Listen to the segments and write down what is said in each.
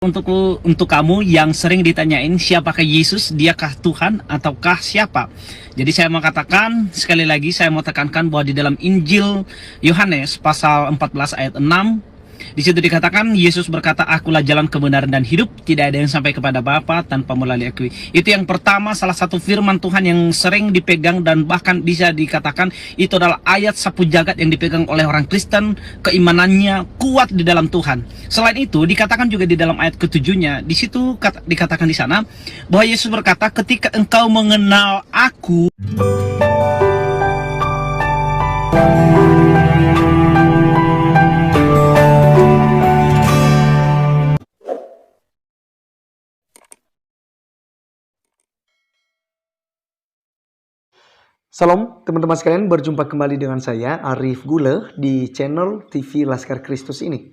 Untuk kamu yang sering ditanyain siapakah Yesus, diakah Tuhan ataukah siapa? Jadi saya mau katakan sekali lagi, saya mau tekankan bahwa di dalam Injil Yohanes pasal 14 ayat 6, di situ dikatakan Yesus berkata, "Akulah jalan, kebenaran dan hidup. Tidak ada yang sampai kepada Bapa tanpa melalui Aku." Itu yang pertama, salah satu firman Tuhan yang sering dipegang dan bahkan bisa dikatakan itu adalah ayat sapu jagat yang dipegang oleh orang Kristen, keimanannya kuat di dalam Tuhan. Selain itu, dikatakan juga di dalam ayat ketujuhnya, di situ dikatakan di sana bahwa Yesus berkata, "Ketika engkau mengenal Aku." Salam teman-teman sekalian, berjumpa kembali dengan saya Arif Gule di channel TV Laskar Kristus ini.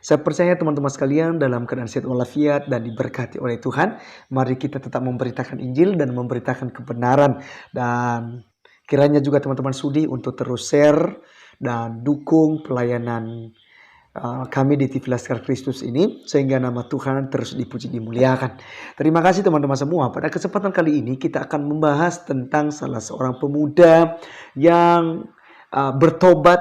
Saya percaya teman-teman sekalian dalam keadaan sehat walafiat dan diberkati oleh Tuhan. Mari kita tetap memberitakan Injil dan memberitakan kebenaran. Dan kiranya juga teman-teman sudi untuk terus share dan dukung pelayanan kami di TV Laskar Kristus ini, sehingga nama Tuhan terus dipuji dimuliakan. Terima kasih teman-teman semua. Pada kesempatan kali ini kita akan membahas tentang salah seorang pemuda yang bertobat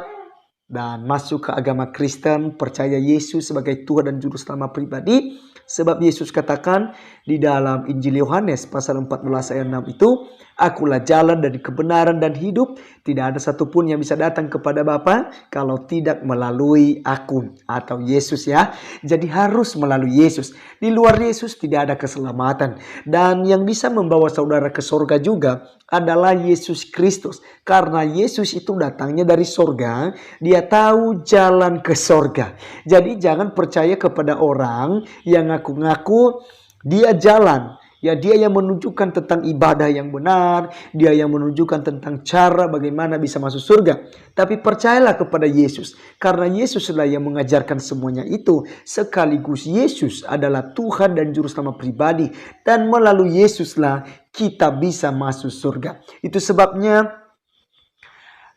dan masuk ke agama Kristen, percaya Yesus sebagai Tuhan dan Juru Selamat pribadi. Sebab Yesus katakan di dalam Injil Yohanes pasal 14 ayat 6 itu, "Akulah jalan dan kebenaran dan hidup. Tidak ada satupun yang bisa datang kepada Bapa kalau tidak melalui Aku," atau Yesus ya. Jadi harus melalui Yesus. Di luar Yesus tidak ada keselamatan. Dan yang bisa membawa saudara ke sorga juga adalah Yesus Kristus. Karena Yesus itu datangnya dari sorga, dia tahu jalan ke sorga. Jadi jangan percaya kepada orang yang ngaku-ngaku dia jalan. Ya, dia yang menunjukkan tentang ibadah yang benar, dia yang menunjukkan tentang cara bagaimana bisa masuk surga. Tapi percayalah kepada Yesus, karena Yesuslah yang mengajarkan semuanya itu. Sekaligus Yesus adalah Tuhan dan Juru Selamat pribadi, dan melalui Yesuslah kita bisa masuk surga. Itu sebabnya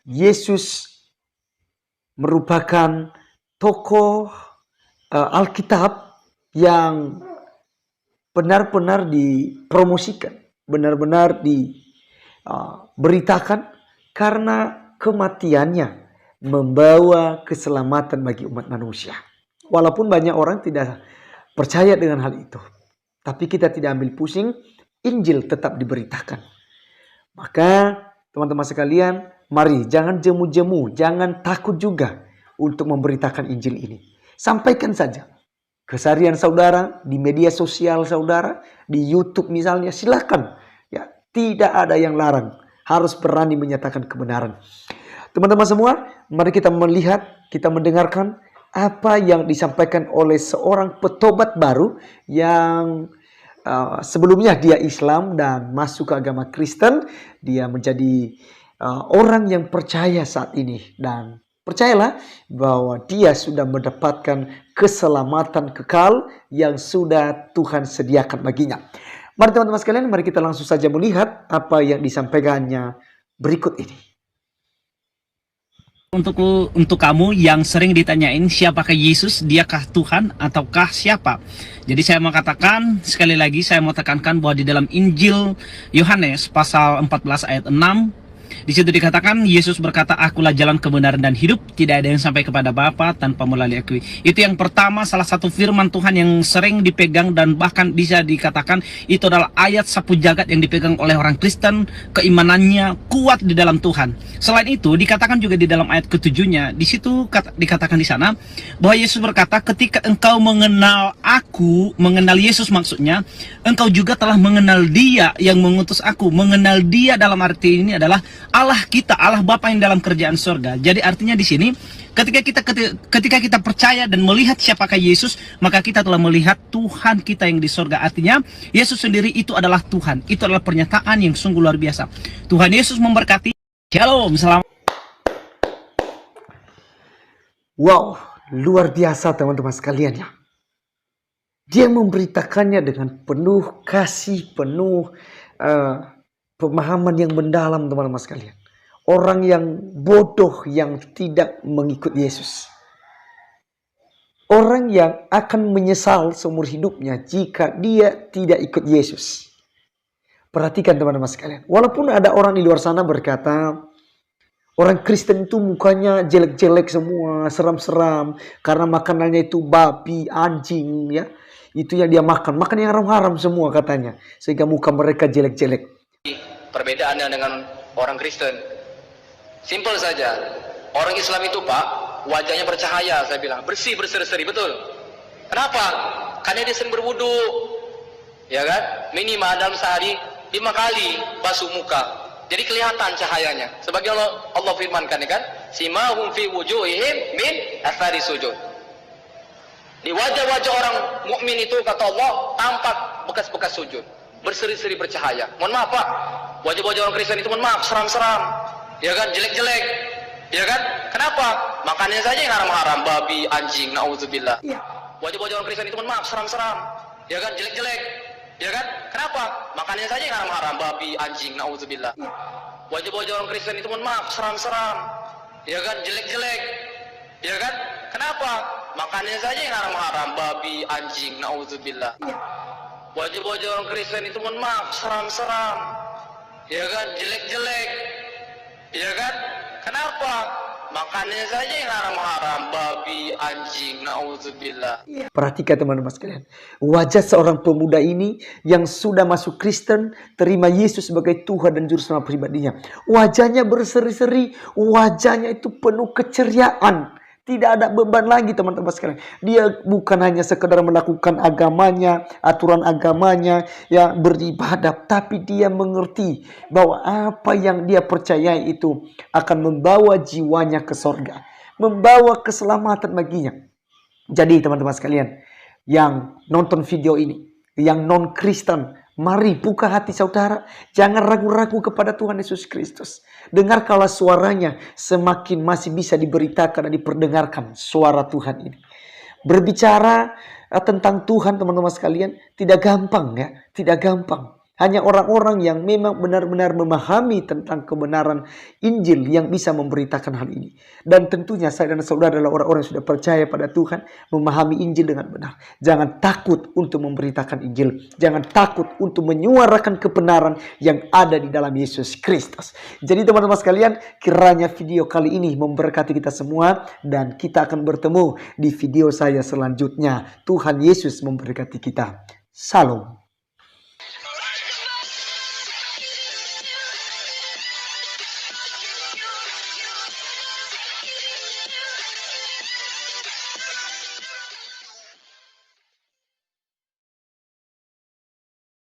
Yesus merupakan tokoh Alkitab yang benar-benar dipromosikan, benar-benar diberitakan, karena kematiannya membawa keselamatan bagi umat manusia. Walaupun banyak orang tidak percaya dengan hal itu, tapi kita tidak ambil pusing, Injil tetap diberitakan. Maka teman-teman sekalian, mari jangan jemu-jemu, jangan takut juga untuk memberitakan Injil ini. Sampaikan saja keseharian saudara, di media sosial saudara, di YouTube misalnya, silakan. Ya, tidak ada yang larang. Harus berani menyatakan kebenaran. Teman-teman semua, mari kita melihat, kita mendengarkan apa yang disampaikan oleh seorang petobat baru yang sebelumnya dia Islam dan masuk ke agama Kristen. Dia menjadi orang yang percaya saat ini, dan percayalah bahwa dia sudah mendapatkan keselamatan kekal yang sudah Tuhan sediakan baginya. Mari teman-teman sekalian, mari kita langsung saja melihat apa yang disampaikannya berikut ini. Untuk kamu yang sering ditanyain siapakah Yesus, diakah Tuhan ataukah siapa? Jadi saya mau katakan sekali lagi, saya mau tekankan bahwa di dalam Injil Yohanes pasal 14 ayat 6, di situ dikatakan Yesus berkata, "Akulah jalan, kebenaran dan hidup. Tidak ada yang sampai kepada Bapa tanpa melalui Aku." Itu yang pertama, salah satu firman Tuhan yang sering dipegang dan bahkan bisa dikatakan itu adalah ayat sapu jagat yang dipegang oleh orang Kristen, keimanannya kuat di dalam Tuhan. Selain itu, dikatakan juga di dalam ayat ketujuhnya, di situ dikatakan di sana bahwa Yesus berkata, "Ketika engkau mengenal Aku," mengenal Yesus maksudnya, "engkau juga telah mengenal Dia yang mengutus Aku." Mengenal Dia dalam arti ini adalah Allah kita, Allah Bapa yang dalam kerjaan surga. Jadi artinya di sini ketika kita percaya dan melihat siapakah Yesus, maka kita telah melihat Tuhan kita yang di surga. Artinya Yesus sendiri itu adalah Tuhan. Itu adalah pernyataan yang sungguh luar biasa. Tuhan Yesus memberkati. Shalom, selamat. Wow, luar biasa teman-teman sekalian ya. Dia memberitakannya dengan penuh kasih, penuh pemahaman yang mendalam teman-teman sekalian. Orang yang bodoh yang tidak mengikut Yesus. orang yang akan menyesal seumur hidupnya jika dia tidak ikut Yesus. Perhatikan teman-teman sekalian. Walaupun ada orang di luar sana berkata, orang Kristen itu mukanya jelek-jelek semua, seram-seram. Karena makanannya itu babi, anjing, ya. Itu yang dia makan. Makan yang haram-haram semua katanya. Sehingga muka mereka jelek-jelek. Perbedaannya dengan orang Kristen, simpel saja. Orang Islam itu Pak, wajahnya bercahaya, saya bilang, bersih, berseri-seri, betul. Kenapa? Karena dia sering berwudu, ya kan? Minimal dalam sehari 5 kali basuh muka, jadi kelihatan cahayanya. Sebagai Allah firmankan, ya kan? Simahum fi wujuhihim min athari sujud. Di wajah-wajah orang mukmin itu kata Allah tampak bekas-bekas sujud, berseri-seri bercahaya. Mohon maaf Pak, wajah-wajah orang Kristen itu mohon maaf seram-seram, ya kan? Jelek-jelek, ya kan? Kenapa? Makannya saja yang haram-haram, babi, anjing, naudzubillah. Wajah-wajah orang Kristen itu mohon maaf seram-seram, ya kan? Jelek-jelek, ya kan? Kenapa? Makannya saja yang haram-haram, babi, anjing, naudzubillah. Wajah-wajah orang Kristen itu mohon maaf seram-seram, ya kan? Jelek-jelek, ya kan? Kenapa? Makannya saja yang haram-haram, babi, anjing, naudzubillah. Wajah-wajah orang Kristen itu mohon maaf seram-seram, ya kan? Jelek-jelek, ya kan? Kenapa? Makannya saja yang haram-haram, babi, anjing, naudzubillah. Perhatikan teman-teman sekalian. Wajah seorang pemuda ini yang sudah masuk Kristen, terima Yesus sebagai Tuhan dan Juru Selamat pribadinya. Wajahnya berseri-seri, wajahnya itu penuh keceriaan. Tidak ada beban lagi teman-teman sekalian. Dia bukan hanya sekedar melakukan agamanya, aturan agamanya, ya beribadah. Tapi dia mengerti bahwa apa yang dia percayai itu akan membawa jiwanya ke sorga. Membawa keselamatan baginya. Jadi teman-teman sekalian, yang nonton video ini, yang non-Kristen, mari buka hati saudara. Jangan ragu-ragu kepada Tuhan Yesus Kristus. Dengarkanlah suaranya, semakin masih bisa diberitakan dan diperdengarkan suara Tuhan ini. Berbicara tentang Tuhan teman-teman sekalian tidak gampang ya, tidak gampang. Hanya orang-orang yang memang benar-benar memahami tentang kebenaran Injil yang bisa memberitakan hal ini. Dan tentunya saya dan saudara adalah orang-orang yang sudah percaya pada Tuhan, memahami Injil dengan benar. Jangan takut untuk memberitakan Injil. Jangan takut untuk menyuarakan kebenaran yang ada di dalam Yesus Kristus. Jadi teman-teman sekalian, kiranya video kali ini memberkati kita semua. Dan kita akan bertemu di video saya selanjutnya. Tuhan Yesus memberkati kita. Salam.